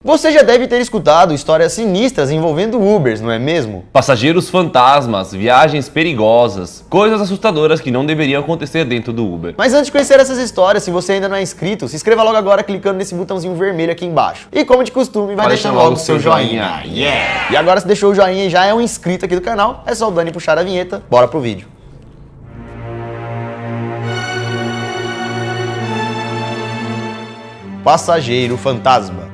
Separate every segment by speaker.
Speaker 1: Você já deve ter escutado histórias sinistras envolvendo Ubers, não é mesmo?
Speaker 2: Passageiros fantasmas, viagens perigosas, coisas assustadoras que não deveriam acontecer dentro do Uber.
Speaker 1: Mas antes de conhecer essas histórias, se você ainda não é inscrito, se inscreva logo agora clicando nesse botãozinho vermelho aqui embaixo. E como de costume, vai deixando logo o seu joinha. Yeah! E agora se deixou o joinha e já é um inscrito aqui do canal, é só o Dani puxar a vinheta, bora pro vídeo. Passageiro fantasma.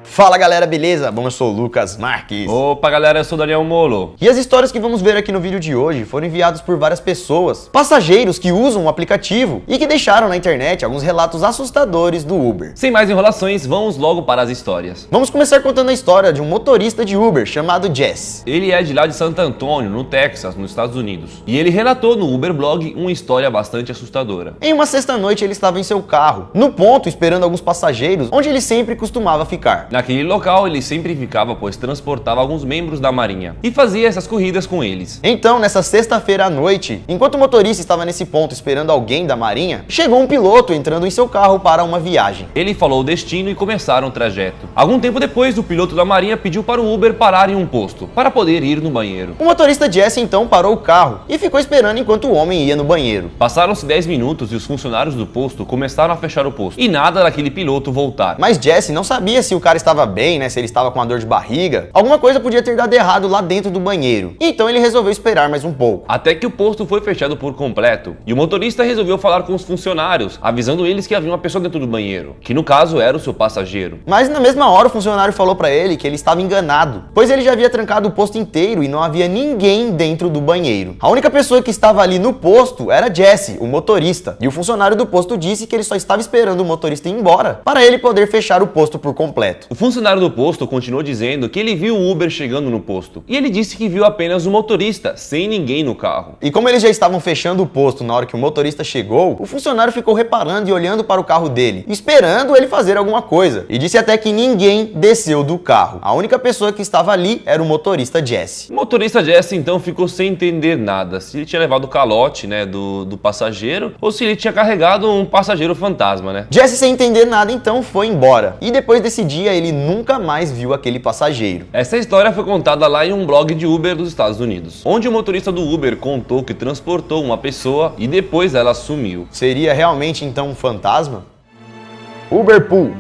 Speaker 1: Fala galera, beleza? Bom, eu sou o Lucas Marques.
Speaker 2: Opa galera, eu sou o Daniel Molo.
Speaker 1: E as histórias que vamos ver aqui no vídeo de hoje foram enviadas por várias pessoas, passageiros que usam o aplicativo e que deixaram na internet alguns relatos assustadores do Uber.
Speaker 2: Sem mais enrolações, vamos logo para as histórias.
Speaker 1: Vamos começar contando a história de um motorista de Uber chamado Jesse.
Speaker 2: Ele é de lá de Santo Antônio, no Texas, nos Estados Unidos. E ele relatou no Uber Blog uma história bastante assustadora.
Speaker 1: Em uma sexta-noite ele estava em seu carro, no ponto esperando alguns passageiros, onde ele sempre costumava ficar.
Speaker 2: Naquele local ele sempre ficava, pois transportava alguns membros da Marinha e fazia essas corridas com eles.
Speaker 1: Então, nessa sexta-feira à noite, enquanto o motorista estava nesse ponto esperando alguém da Marinha, chegou um piloto entrando em seu carro para uma viagem.
Speaker 2: Ele falou o destino e começaram o trajeto. Algum tempo depois, o piloto da Marinha pediu para o Uber parar em um posto, para poder ir no banheiro.
Speaker 1: O motorista Jesse então parou o carro e ficou esperando enquanto o homem ia no banheiro.
Speaker 2: Passaram-se 10 minutos e os funcionários do posto começaram a fechar o posto, e nada daquele piloto voltar.
Speaker 1: Mas Jesse não sabia se o cara estava bem, né, se ele estava com uma dor de barriga. Alguma coisa podia ter dado errado lá dentro do banheiro. Então ele resolveu esperar mais um pouco.
Speaker 2: Até que o posto foi fechado por completo, e o motorista resolveu falar com os funcionários, avisando eles que havia uma pessoa dentro do banheiro, que no caso era o seu passageiro.
Speaker 1: Mas na mesma hora o funcionário falou para ele que ele estava enganado, pois ele já havia trancado o posto inteiro e não havia ninguém dentro do banheiro. A única pessoa que estava ali no posto era Jesse, o motorista, e o funcionário do posto disse que ele só estava esperando o motorista ir embora para ele poder fechar o posto por completo.
Speaker 2: O funcionário do posto continuou dizendo que ele viu o Uber chegando no posto, e ele disse que viu apenas o motorista, sem ninguém no carro.
Speaker 1: E como eles já estavam fechando o posto na hora que o motorista chegou, o funcionário ficou reparando e olhando para o carro dele, esperando ele fazer alguma coisa, e disse até que ninguém desceu do carro. A única pessoa que estava ali era o motorista Jesse.
Speaker 2: O motorista Jesse então ficou sem entender nada, se ele tinha levado o calote, né, do passageiro, ou se ele tinha carregado um passageiro fantasma, né?
Speaker 1: Jesse, sem entender nada, então foi embora, e depois desse dia ele nunca mais viu aquele passageiro.
Speaker 2: Essa história foi contada lá em um blog de Uber dos Estados Unidos, onde o motorista do Uber contou que transportou uma pessoa e depois ela sumiu.
Speaker 1: Seria realmente então um fantasma? Uber Pool.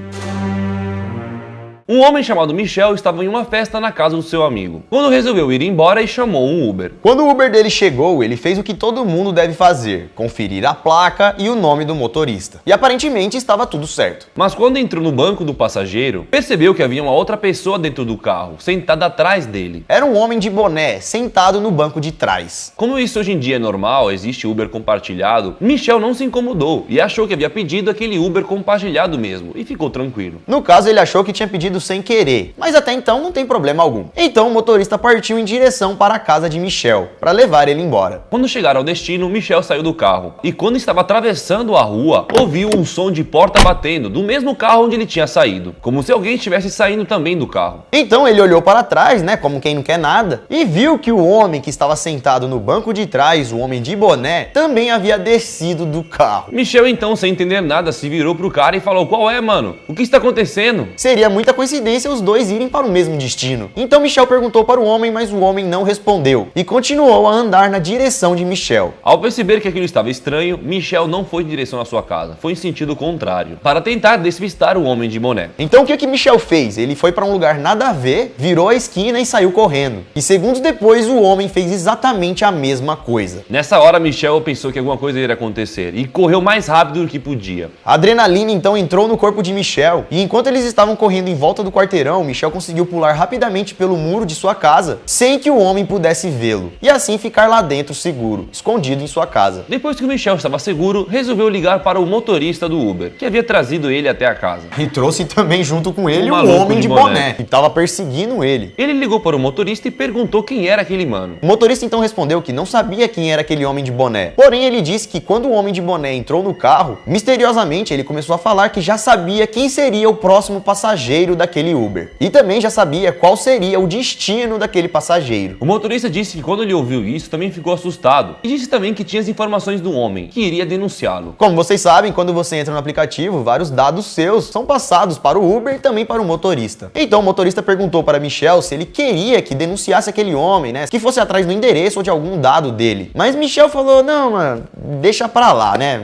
Speaker 2: Um homem chamado Michel estava em uma festa na casa do seu amigo, quando resolveu ir embora e chamou um Uber.
Speaker 1: Quando o Uber dele chegou, ele fez o que todo mundo deve fazer, conferir a placa e o nome do motorista. E aparentemente estava tudo certo.
Speaker 2: Mas quando entrou no banco do passageiro, percebeu que havia uma outra pessoa dentro do carro, sentada atrás dele.
Speaker 1: Era um homem de boné, sentado no banco de trás.
Speaker 2: Como isso hoje em dia é normal, existe Uber compartilhado, Michel não se incomodou e achou que havia pedido aquele Uber compartilhado mesmo, e ficou tranquilo.
Speaker 1: No caso, ele achou que tinha pedido sem querer, mas até então não tem problema algum. Então o motorista partiu em direção para a casa de Michel, para levar ele embora.
Speaker 2: Quando chegaram ao destino, Michel saiu do carro, e quando estava atravessando a rua, ouviu um som de porta batendo, do mesmo carro onde ele tinha saído, como se alguém estivesse saindo também do carro.
Speaker 1: Então ele olhou para trás, né, como quem não quer nada, e viu que o homem que estava sentado no banco de trás, o homem de boné, também havia descido do carro.
Speaker 2: Michel então, sem entender nada, se virou pro cara e falou: "Qual é, mano? O que está acontecendo?"
Speaker 1: Seria muita coincidência os dois irem para o mesmo destino. Então Michel perguntou para o homem, mas o homem não respondeu e continuou a andar na direção de Michel.
Speaker 2: Ao perceber que aquilo estava estranho, Michel não foi em direção à sua casa, foi em sentido contrário, para tentar despistar o homem de boné.
Speaker 1: Então o que Michel fez? Ele foi para um lugar nada a ver, virou a esquina e saiu correndo. E segundos depois o homem fez exatamente a mesma coisa.
Speaker 2: Nessa hora Michel pensou que alguma coisa iria acontecer e correu mais rápido do que podia.
Speaker 1: A adrenalina então entrou no corpo de Michel e enquanto eles estavam correndo em volta do quarteirão, Michel conseguiu pular rapidamente pelo muro de sua casa, sem que o homem pudesse vê-lo, e assim ficar lá dentro seguro, escondido em sua casa.
Speaker 2: Depois que o Michel estava seguro, resolveu ligar para o motorista do Uber, que havia trazido ele até a casa.
Speaker 1: E trouxe também junto com ele
Speaker 2: Um
Speaker 1: um homem de boné, que estava perseguindo ele.
Speaker 2: Ele ligou para o motorista e perguntou quem era aquele mano.
Speaker 1: O motorista então respondeu que não sabia quem era aquele homem de boné, porém ele disse que quando o homem de boné entrou no carro, misteriosamente ele começou a falar que já sabia quem seria o próximo passageiro daquele Uber. E também já sabia qual seria o destino daquele passageiro.
Speaker 2: O motorista disse que quando ele ouviu isso, também ficou assustado. E disse também que tinha as informações do homem, que iria denunciá-lo.
Speaker 1: Como vocês sabem, quando você entra no aplicativo, vários dados seus são passados para o Uber e também para o motorista. Então o motorista perguntou para Michel se ele queria que denunciasse aquele homem, né? Que fosse atrás do endereço ou de algum dado dele. Mas Michel falou, não, mano, deixa pra lá, né?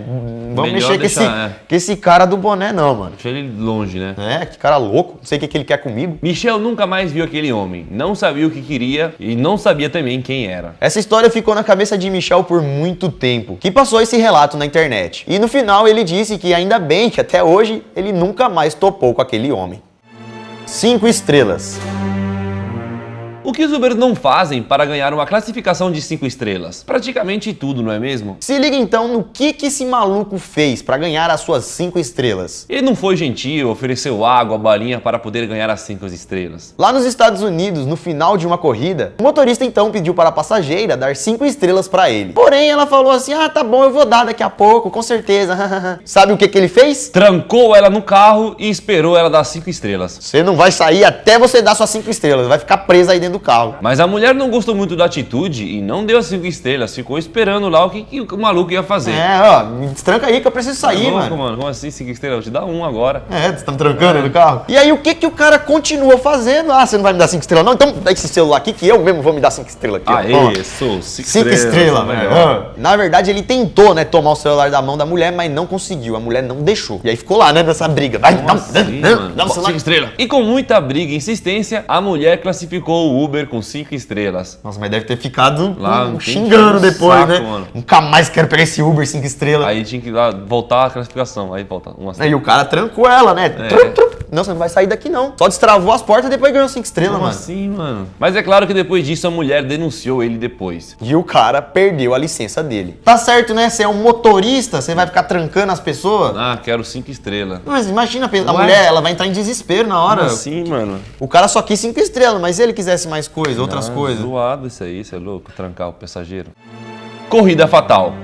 Speaker 1: Vamos
Speaker 2: Melhor
Speaker 1: mexer com esse cara do boné não, mano.
Speaker 2: Deixa ele longe, né?
Speaker 1: É, que cara louco, não sei o que ele quer comigo.
Speaker 2: Michel nunca mais viu aquele homem, não sabia o que queria e não sabia também quem era.
Speaker 1: Essa história ficou na cabeça de Michel por muito tempo, que passou esse relato na internet. E no final ele disse que ainda bem que até hoje ele nunca mais topou com aquele homem. 5 estrelas.
Speaker 2: O que os Uber não fazem para ganhar uma classificação de 5 estrelas? Praticamente tudo, não é mesmo?
Speaker 1: Se liga então no que esse maluco fez para ganhar as suas 5 estrelas.
Speaker 2: Ele não foi gentil, ofereceu água, balinha para poder ganhar as 5 estrelas.
Speaker 1: Lá nos Estados Unidos, no final de uma corrida, o motorista então pediu para a passageira dar 5 estrelas para ele. Porém, ela falou assim, ah, tá bom, eu vou dar daqui a pouco, com certeza. Sabe o que ele fez?
Speaker 2: Trancou ela no carro e esperou ela dar 5 estrelas.
Speaker 1: Você não vai sair até você dar suas 5 estrelas, vai ficar presa aí dentro do carro.
Speaker 2: Mas a mulher não gostou muito da atitude e não deu as 5 estrelas, ficou esperando lá o que o maluco ia fazer.
Speaker 1: É, ó, me destranca aí que eu preciso sair,
Speaker 2: louco, mano. Como assim 5 estrelas? Eu te dar 1 agora.
Speaker 1: É, você tá me trancando no carro. E aí o que o cara continua fazendo? Ah, você não vai me dar 5 estrelas não? Então dá esse celular aqui que eu mesmo vou me dar 5 estrelas aqui.
Speaker 2: Aê, sou 5 estrelas.
Speaker 1: 5 estrelas, velho. Na verdade ele tentou, né, tomar o celular da mão da mulher, mas não conseguiu. A mulher não deixou. E aí ficou lá, né, nessa briga. Vai, dá um celular.
Speaker 2: 5 estrelas. E com muita briga e insistência, a mulher classificou o Uber com 5 estrelas.
Speaker 1: Nossa, mas deve ter ficado
Speaker 2: lá
Speaker 1: xingando depois,
Speaker 2: saco,
Speaker 1: né?
Speaker 2: Mano.
Speaker 1: Nunca mais quero pegar esse Uber 5 estrelas.
Speaker 2: Aí tinha que ir lá, voltar a classificação. Aí volta uma
Speaker 1: Aí o cara trancou ela, né? Não, você não vai sair daqui não. Só destravou as portas e depois ganhou 5 estrelas,
Speaker 2: Como
Speaker 1: mano.
Speaker 2: assim, mano? Mas é claro que depois disso a mulher denunciou ele depois.
Speaker 1: E o cara perdeu a licença dele. Tá certo, né? Você é um motorista, você vai ficar trancando as pessoas.
Speaker 2: Ah, quero 5 estrelas.
Speaker 1: Mas imagina, a mulher, ela vai entrar em desespero na hora.
Speaker 2: Como assim, mano?
Speaker 1: O cara só quis 5 estrelas, mas se ele quisesse mais coisa, outras coisas.
Speaker 2: Zoado isso aí, você é louco? Trancar o passageiro. Corrida fatal.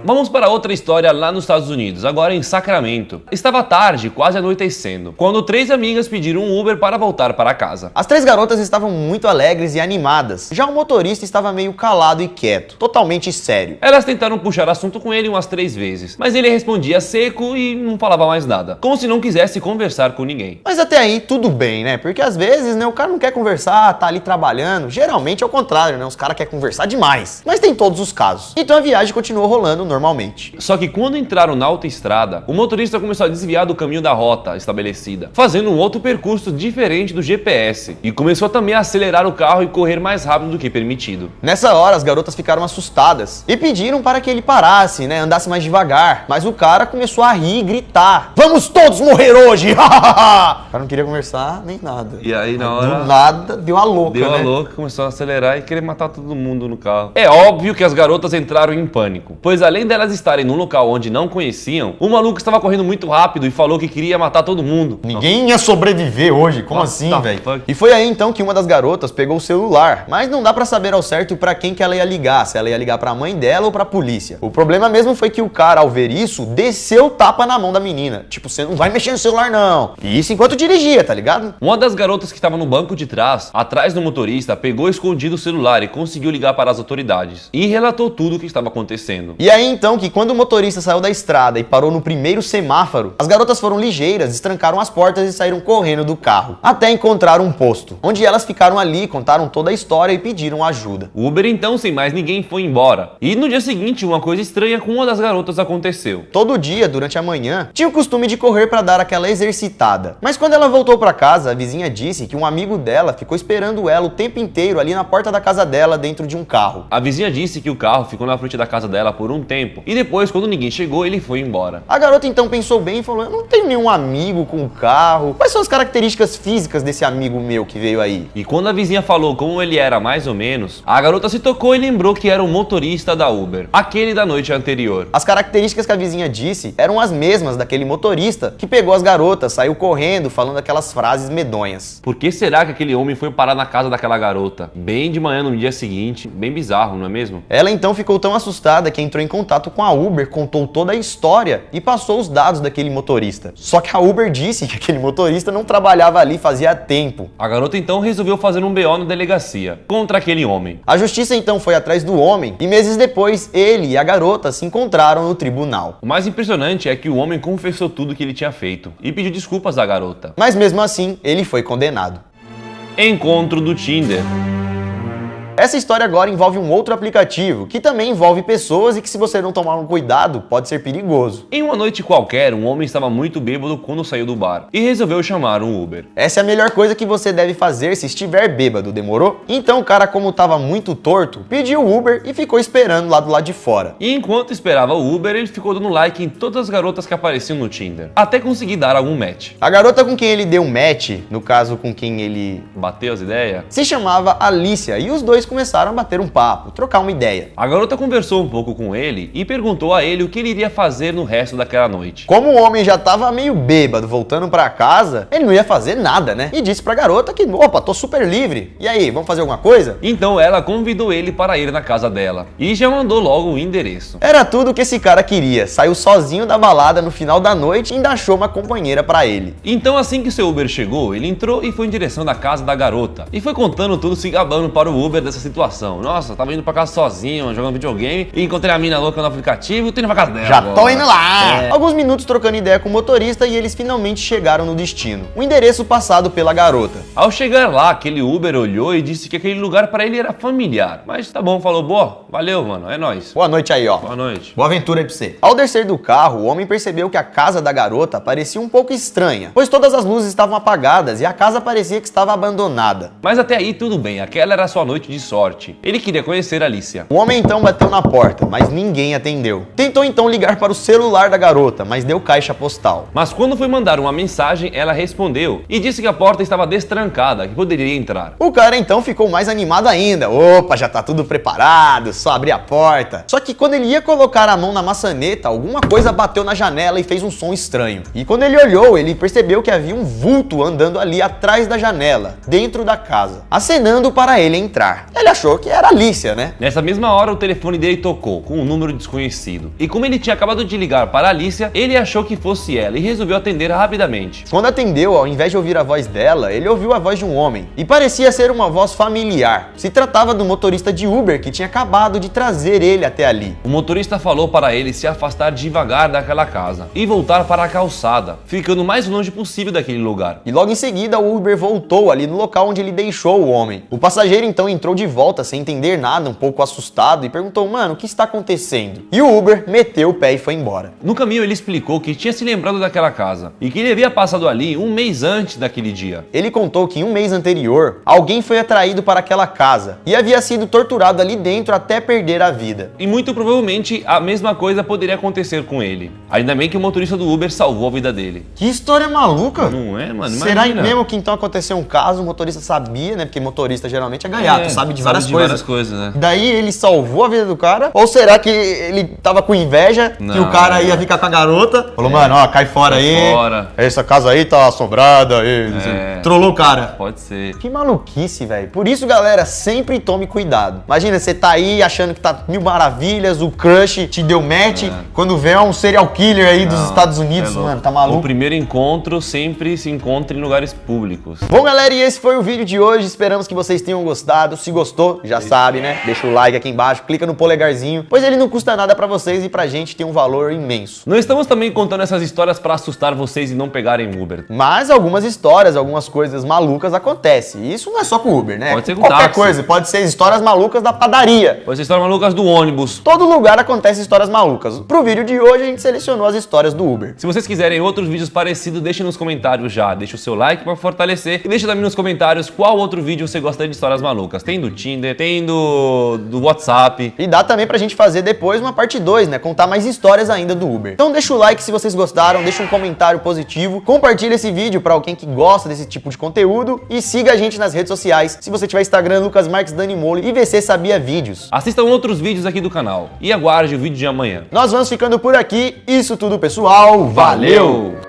Speaker 2: Vamos para outra história lá nos Estados Unidos, agora em Sacramento. Estava tarde, quase anoitecendo, quando 3 amigas pediram um Uber para voltar para casa.
Speaker 1: As 3 garotas estavam muito alegres e animadas. Já o motorista estava meio calado e quieto, totalmente sério.
Speaker 2: Elas tentaram puxar assunto com ele umas 3 vezes, mas ele respondia seco e não falava mais nada, como se não quisesse conversar com ninguém.
Speaker 1: Mas até aí tudo bem, né? Porque às vezes, né, o cara não quer conversar, tá ali trabalhando. Geralmente é o contrário, né? Os caras querem conversar demais. Mas tem todos os casos. Então a viagem continuou rolando normalmente.
Speaker 2: Só que quando entraram na autoestrada, o motorista começou a desviar do caminho da rota estabelecida, fazendo um outro percurso diferente do GPS, e começou também a acelerar o carro e correr mais rápido do que permitido.
Speaker 1: Nessa hora, as garotas ficaram assustadas e pediram para que ele parasse, né, andasse mais devagar. Mas o cara começou a rir e gritar: "Vamos todos morrer hoje!" O cara não queria conversar nem nada.
Speaker 2: E aí na hora...
Speaker 1: Do nada, deu a louca,
Speaker 2: Deu a
Speaker 1: né?
Speaker 2: louca, começou a acelerar e querer matar todo mundo no carro. É óbvio que as garotas entraram em pânico, pois além delas estarem num local onde não conheciam, o maluco estava correndo muito rápido e falou que queria matar todo mundo.
Speaker 1: Ninguém ia sobreviver hoje, como assim, velho? E foi aí então que uma das garotas pegou o celular, mas não dá pra saber ao certo pra quem que ela ia ligar, se ela ia ligar pra mãe dela ou pra polícia. O problema mesmo foi que o cara, ao ver isso, desceu o tapa na mão da menina. Tipo, você não vai mexer no celular não. E isso enquanto dirigia, tá ligado?
Speaker 2: Uma das garotas que estava no banco de trás, atrás do motorista, pegou escondido o celular e conseguiu ligar para as autoridades. E relatou tudo o que estava acontecendo.
Speaker 1: E aí então que quando o motorista saiu da estrada e parou no primeiro semáforo, as garotas foram ligeiras, destrancaram as portas e saíram correndo do carro, até encontrar um posto, onde elas ficaram ali, contaram toda a história e pediram ajuda.
Speaker 2: O Uber então, sem mais ninguém, foi embora. E no dia seguinte, uma coisa estranha com uma das garotas aconteceu.
Speaker 1: Todo dia, durante a manhã, tinha o costume de correr para dar aquela exercitada. Mas quando ela voltou para casa, a vizinha disse que um amigo dela ficou esperando ela o tempo inteiro ali na porta da casa dela, dentro de um carro.
Speaker 2: A vizinha disse que o carro ficou na frente da casa dela por um tempo, e depois, quando ninguém chegou, ele foi embora.
Speaker 1: A garota então pensou bem e falou: "Eu não tenho nenhum amigo com carro. Quais são as características físicas desse amigo meu que veio aí?"
Speaker 2: E quando a vizinha falou como ele era mais ou menos, a garota se tocou e lembrou que era o motorista da Uber, aquele da noite anterior.
Speaker 1: As características que a vizinha disse eram as mesmas daquele motorista que pegou as garotas, saiu correndo, falando aquelas frases medonhas.
Speaker 2: Por que será que aquele homem foi parar na casa daquela garota? Bem de manhã no dia seguinte, bem bizarro, não é mesmo?
Speaker 1: Ela então ficou tão assustada que entrou em contato contato com a Uber, contou toda a história e passou os dados daquele motorista. Só que a Uber disse que aquele motorista não trabalhava ali fazia tempo.
Speaker 2: A garota então resolveu fazer um BO na delegacia contra aquele homem.
Speaker 1: A justiça então foi atrás do homem e meses depois ele e a garota se encontraram no tribunal.
Speaker 2: O mais impressionante é que o homem confessou tudo que ele tinha feito e pediu desculpas à garota.
Speaker 1: Mas mesmo assim, ele foi condenado.
Speaker 2: Encontro do Tinder.
Speaker 1: Essa história agora envolve um outro aplicativo, que também envolve pessoas e que se você não tomar um cuidado, pode ser perigoso.
Speaker 2: Em uma noite qualquer, um homem estava muito bêbado quando saiu do bar e resolveu chamar um Uber.
Speaker 1: Essa é a melhor coisa que você deve fazer se estiver bêbado, demorou? Então o cara, como estava muito torto, pediu o Uber e ficou esperando lá do lado de fora.
Speaker 2: E enquanto esperava o Uber, ele ficou dando like em todas as garotas que apareciam no Tinder, até conseguir dar algum match.
Speaker 1: A garota com quem ele deu um match, no caso com quem ele
Speaker 2: Bateu as ideias?
Speaker 1: se chamava Alicia e os dois começaram a bater um papo, trocar uma ideia.
Speaker 2: A garota conversou um pouco com ele e perguntou a ele o que ele iria fazer no resto daquela noite.
Speaker 1: Como o homem já tava meio bêbado voltando pra casa, ele não ia fazer nada, né? E disse pra garota que, opa, tô super livre. E aí, vamos fazer alguma coisa?
Speaker 2: Então ela convidou ele para ir na casa dela e já mandou logo o endereço.
Speaker 1: Era tudo que esse cara queria. Saiu sozinho da balada no final da noite e ainda achou uma companheira pra ele.
Speaker 2: Então assim que seu Uber chegou, ele entrou e foi em direção da casa da garota. E foi contando tudo, se gabando para o Uber dessa situação. Nossa, tava indo pra casa sozinho, jogando videogame, e encontrei a mina louca no aplicativo e tô indo pra casa dela.
Speaker 1: Já
Speaker 2: agora.
Speaker 1: tô indo lá! Alguns minutos trocando ideia com o motorista e eles finalmente chegaram no destino. O endereço passado pela garota.
Speaker 2: Ao chegar lá, aquele Uber olhou e disse que aquele lugar pra ele era familiar. Mas tá bom, falou, boa, valeu, mano, é nóis.
Speaker 1: Boa noite aí, ó.
Speaker 2: Boa noite.
Speaker 1: Boa aventura aí pra você. Ao descer do carro, o homem percebeu que a casa da garota parecia um pouco estranha, pois todas as luzes estavam apagadas e a casa parecia que estava abandonada.
Speaker 2: Mas até aí tudo bem, aquela era a sua noite de sorte. Ele queria conhecer a Alicia.
Speaker 1: O homem então bateu na porta, mas ninguém atendeu. Tentou então ligar para o celular da garota, mas deu caixa postal.
Speaker 2: Mas quando foi mandar uma mensagem, ela respondeu e disse que a porta estava destrancada, que poderia entrar.
Speaker 1: O cara então ficou mais animado ainda. Opa, já tá tudo preparado, só abrir a porta. Só que quando ele ia colocar a mão na maçaneta, alguma coisa bateu na janela e fez um som estranho. E quando ele olhou, ele percebeu que havia um vulto andando ali atrás da janela, dentro da casa, acenando para ele entrar. Ele achou que era Alicia, né?
Speaker 2: Nessa mesma hora, o telefone dele tocou com um número desconhecido. E como ele tinha acabado de ligar para a Alicia, ele achou que fosse ela e resolveu atender rapidamente.
Speaker 1: Quando atendeu, ao invés de ouvir a voz dela, ele ouviu a voz de um homem. E parecia ser uma voz familiar. Se tratava do motorista de Uber que tinha acabado de trazer ele até ali.
Speaker 2: O motorista falou para ele se afastar devagar daquela casa e voltar para a calçada, ficando o mais longe possível daquele lugar.
Speaker 1: E logo em seguida, o Uber voltou ali no local onde ele deixou o homem. O passageiro então entrou de volta sem entender nada, um pouco assustado, e perguntou, mano, o que está acontecendo? E o Uber meteu o pé e foi embora.
Speaker 2: No caminho ele explicou que tinha se lembrado daquela casa e que ele havia passado ali um mês antes daquele dia.
Speaker 1: Ele contou que em um mês anterior, alguém foi atraído para aquela casa e havia sido torturado ali dentro até perder a vida.
Speaker 2: E muito provavelmente a mesma coisa poderia acontecer com ele. Ainda bem que o motorista do Uber salvou a vida dele.
Speaker 1: Que história maluca!
Speaker 2: Não é, mano?
Speaker 1: Será
Speaker 2: Imagina.
Speaker 1: mesmo que então aconteceu um caso, o motorista sabia, né? Porque motorista geralmente é gaiato, sabe de várias
Speaker 2: coisas, né?
Speaker 1: Daí ele salvou a vida do cara? Ou será que ele tava com inveja que o cara ia ficar com a garota? Falou, mano, ó, cai fora aí.
Speaker 2: Fora.
Speaker 1: Essa casa aí tá assombrada. Aí. Trollou o cara.
Speaker 2: Pode ser.
Speaker 1: Que maluquice, velho. Por isso, galera, sempre tome cuidado. Imagina, você tá aí achando que tá mil maravilhas, o crush te deu match, quando vê um serial killer aí dos Estados Unidos, mano, tá maluco?
Speaker 2: O primeiro encontro sempre se encontra em lugares públicos.
Speaker 1: Bom, galera, e esse foi o vídeo de hoje. Esperamos que vocês tenham gostado. Se gostou, já sabe, né? Deixa o like aqui embaixo, clica no polegarzinho, pois ele não custa nada pra vocês e pra gente tem um valor imenso.
Speaker 2: Não estamos também contando essas histórias pra assustar vocês e não pegarem Uber.
Speaker 1: Mas algumas histórias, algumas coisas malucas acontecem. E isso não é só com Uber, né?
Speaker 2: Pode ser com
Speaker 1: qualquer
Speaker 2: táxi.
Speaker 1: coisa. Pode ser histórias malucas da padaria.
Speaker 2: Pode ser histórias malucas do ônibus.
Speaker 1: Todo lugar acontece histórias malucas. Pro vídeo de hoje, a gente selecionou as histórias do Uber.
Speaker 2: Se vocês quiserem outros vídeos parecidos, deixe nos comentários já. Deixa o seu like pra fortalecer. E deixa também nos comentários qual outro vídeo você gostaria de histórias malucas. Tem do Tinder, tem do WhatsApp.
Speaker 1: E dá também pra gente fazer depois uma parte 2, né? Contar mais histórias ainda do Uber. Então deixa o like se vocês gostaram, deixa um comentário positivo, compartilha esse vídeo pra alguém que gosta desse tipo de conteúdo e siga a gente nas redes sociais. Se você tiver Instagram, Lucas Marques Dani Molo e VC Sabia Vídeos.
Speaker 2: Assistam outros vídeos aqui do canal e aguarde o vídeo de amanhã.
Speaker 1: Nós vamos ficando por aqui. Isso tudo, pessoal. Valeu!